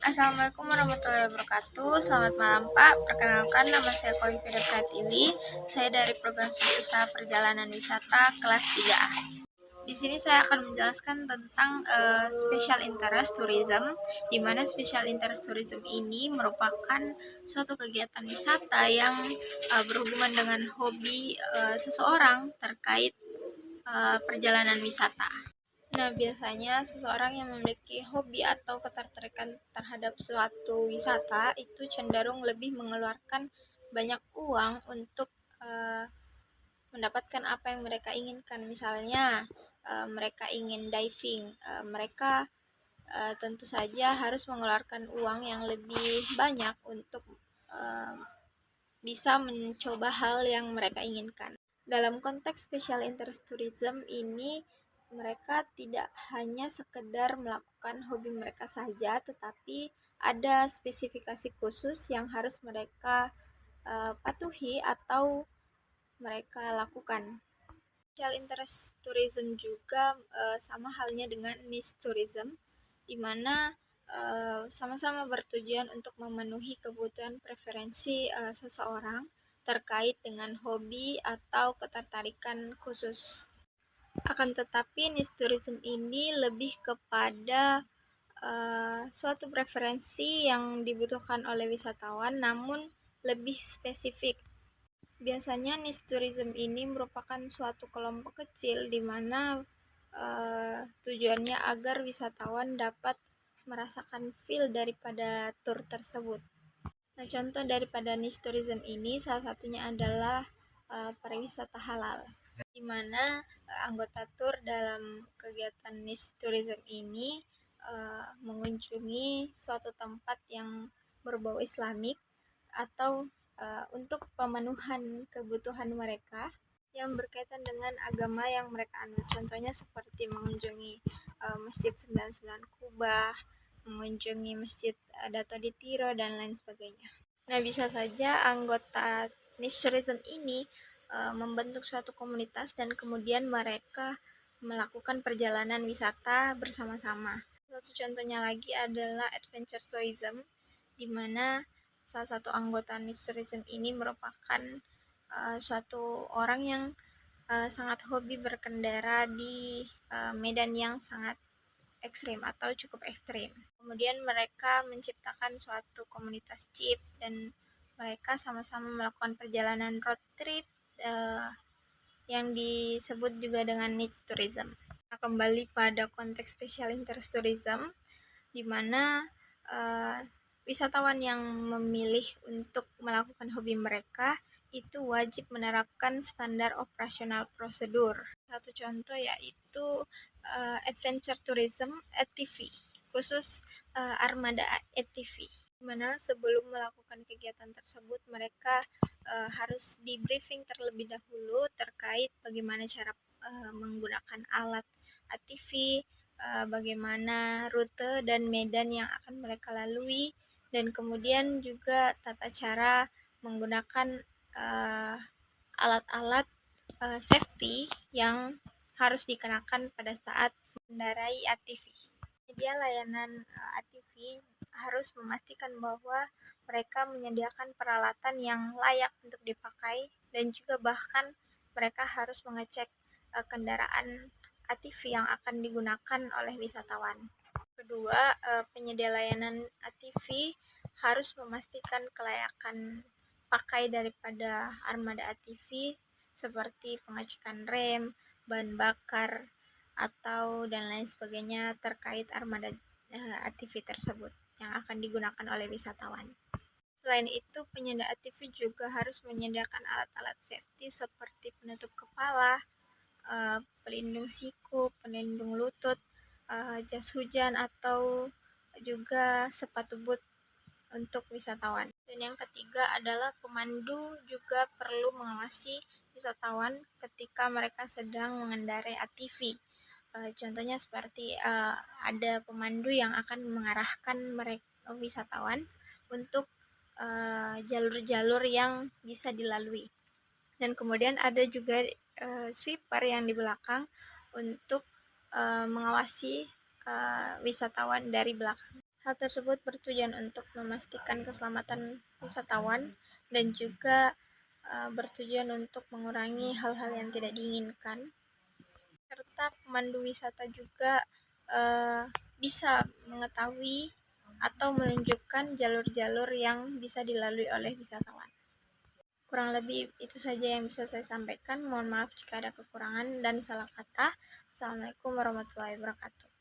Assalamualaikum warahmatullahi wabarakatuh. Selamat malam Pak. Perkenalkan, nama saya Koifida Pratiwi. Saya dari program Studi Usaha Perjalanan Wisata kelas 3A. Di sini saya akan menjelaskan tentang special interest tourism, di mana special interest tourism ini merupakan suatu kegiatan wisata yang berhubungan dengan hobi seseorang terkait perjalanan wisata. Nah, biasanya seseorang yang memiliki hobi atau ketertarikan terhadap suatu wisata itu cenderung lebih mengeluarkan banyak uang untuk mendapatkan apa yang mereka inginkan. Misalnya, mereka ingin diving, mereka tentu saja harus mengeluarkan uang yang lebih banyak untuk bisa mencoba hal yang mereka inginkan. Dalam konteks special interest tourism ini, mereka tidak hanya sekedar melakukan hobi mereka saja, tetapi ada spesifikasi khusus yang harus mereka patuhi atau mereka lakukan. Special interest tourism juga sama halnya dengan niche tourism, di mana sama-sama bertujuan untuk memenuhi kebutuhan preferensi seseorang terkait dengan hobi atau ketertarikan khusus. Akan tetapi niche tourism ini lebih kepada suatu preferensi yang dibutuhkan oleh wisatawan, namun lebih spesifik. Biasanya niche tourism ini merupakan suatu kelompok kecil di mana tujuannya agar wisatawan dapat merasakan feel daripada tur tersebut. Nah, contoh daripada niche tourism ini salah satunya adalah pariwisata halal, di mana anggota tur dalam kegiatan niche tourism ini mengunjungi suatu tempat yang berbau Islamik atau untuk pemenuhan kebutuhan mereka yang berkaitan dengan agama yang mereka anut. Contohnya seperti mengunjungi Masjid 99 Kubah, mengunjungi Masjid Dato di Tiro, dan lain sebagainya. Nah, bisa saja anggota niche tourism ini membentuk suatu komunitas dan kemudian mereka melakukan perjalanan wisata bersama-sama. Satu contohnya lagi adalah adventure tourism, di mana salah satu anggota niche tourism ini merupakan suatu orang yang sangat hobi berkendara di medan yang sangat ekstrim atau cukup ekstrim. Kemudian mereka menciptakan suatu komunitas jeep dan mereka sama-sama melakukan perjalanan road trip yang disebut juga dengan niche tourism. Nah, kembali pada konteks special interest tourism, di mana wisatawan yang memilih untuk melakukan hobi mereka itu wajib menerapkan standar operasional prosedur. Satu contoh yaitu adventure tourism ATV, khusus armada ATV, dimana sebelum melakukan kegiatan tersebut mereka harus di briefing terlebih dahulu terkait bagaimana cara menggunakan alat ATV, bagaimana rute dan medan yang akan mereka lalui, dan kemudian juga tata cara menggunakan alat-alat safety yang harus dikenakan pada saat mengendarai ATV. Media layanan ATV harus memastikan bahwa mereka menyediakan peralatan yang layak untuk dipakai dan juga bahkan mereka harus mengecek kendaraan ATV yang akan digunakan oleh wisatawan. Kedua, penyedia layanan ATV harus memastikan kelayakan pakai daripada armada ATV seperti pengecekan rem, bahan bakar, atau dan lain sebagainya terkait armada ATV tersebut yang akan digunakan oleh wisatawan. Selain itu, penyedia ATV juga harus menyediakan alat-alat safety seperti penutup kepala, pelindung siku, pelindung lutut, jas hujan, atau juga sepatu boot untuk wisatawan. Dan yang ketiga adalah pemandu juga perlu mengawasi wisatawan ketika mereka sedang mengendarai ATV. Contohnya seperti ada pemandu yang akan mengarahkan mereka wisatawan untuk jalur-jalur yang bisa dilalui. Dan kemudian ada juga sweeper yang di belakang untuk mengawasi wisatawan dari belakang. Hal tersebut bertujuan untuk memastikan keselamatan wisatawan dan juga bertujuan untuk mengurangi hal-hal yang tidak diinginkan, serta pemandu wisata juga bisa mengetahui atau menunjukkan jalur-jalur yang bisa dilalui oleh wisatawan. Kurang lebih itu saja yang bisa saya sampaikan. Mohon maaf jika ada kekurangan dan salah kata. Assalamualaikum warahmatullahi wabarakatuh.